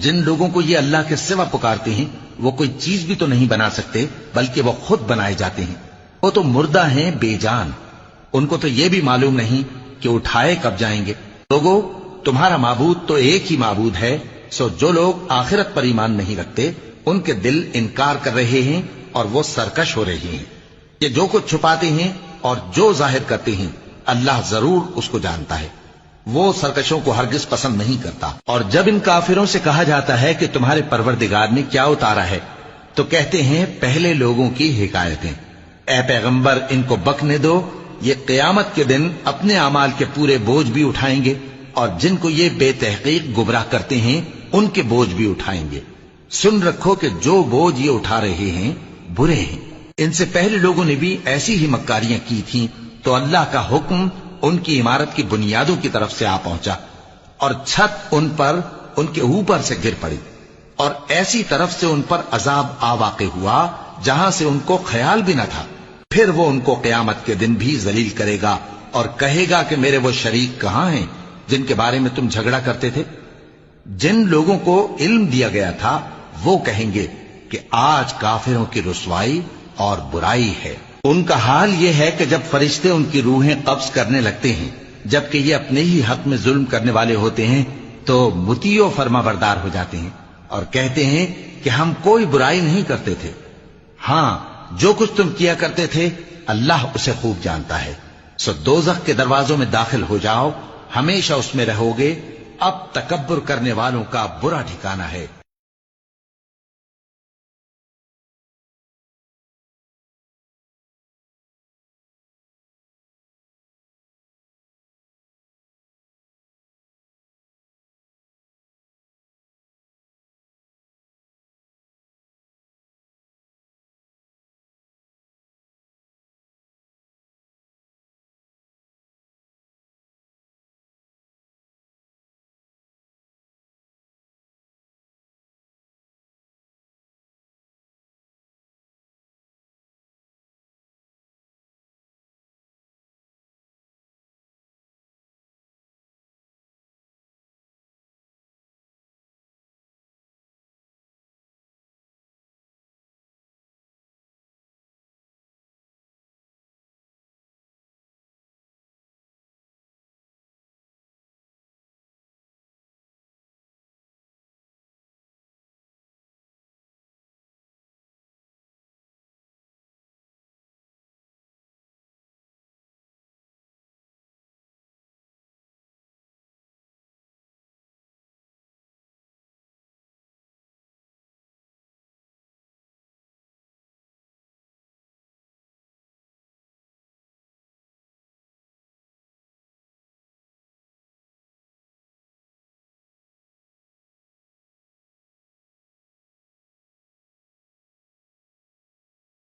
جن لوگوں کو یہ اللہ کے سوا پکارتے ہیں وہ کوئی چیز بھی تو نہیں بنا سکتے بلکہ وہ خود بنائے جاتے ہیں. وہ تو مردہ ہیں بے جان، ان کو تو یہ بھی معلوم نہیں کہ اٹھائے کب جائیں گے. لوگوں، تمہارا معبود تو ایک ہی معبود ہے، سو جو لوگ آخرت پر ایمان نہیں رکھتے ان کے دل انکار کر رہے ہیں اور وہ سرکش ہو رہے ہیں. کہ جو کچھ چھپاتے ہیں اور جو ظاہر کرتے ہیں اللہ ضرور اس کو جانتا ہے. وہ سرکشوں کو ہرگز پسند نہیں کرتا. اور جب ان کافروں سے کہا جاتا ہے کہ تمہارے پروردگار نے کیا اتارا ہے تو کہتے ہیں پہلے لوگوں کی حکایتیں. اے پیغمبر ان کو بکنے دو، یہ قیامت کے دن اپنے اعمال کے پورے بوجھ بھی اٹھائیں گے اور جن کو یہ بے تحقیق گمراہ کرتے ہیں ان کے بوجھ بھی اٹھائیں گے. سن رکھو کہ جو بوجھ یہ اٹھا رہے ہیں برے ہیں. ان سے پہلے لوگوں نے بھی ایسی ہی مکاریاں کی تھیں تو اللہ کا حکم ان کی عمارت کی بنیادوں کی طرف سے آ پہنچا اور چھت ان پر ان کے اوپر سے گر پڑی اور ایسی طرف سے ان پر عذاب آ واقع ہوا جہاں سے ان کو خیال بھی نہ تھا. پھر وہ ان کو قیامت کے دن بھی ذلیل کرے گا اور کہے گا کہ میرے وہ شریک کہاں ہیں جن کے بارے میں تم جھگڑا کرتے تھے. جن لوگوں کو علم دیا گیا تھا وہ کہیں گے کہ آج کافروں کی رسوائی اور برائی ہے. ان کا حال یہ ہے کہ جب فرشتے ان کی روحیں قبض کرنے لگتے ہیں جبکہ یہ اپنے ہی حق میں ظلم کرنے والے ہوتے ہیں تو مطیع و فرما بردار ہو جاتے ہیں اور کہتے ہیں کہ ہم کوئی برائی نہیں کرتے تھے. ہاں، جو کچھ تم کیا کرتے تھے اللہ اسے خوب جانتا ہے. سو دوزخ کے دروازوں میں داخل ہو جاؤ، ہمیشہ اس میں رہو گے. اب تکبر کرنے والوں کا برا ٹھکانہ ہے.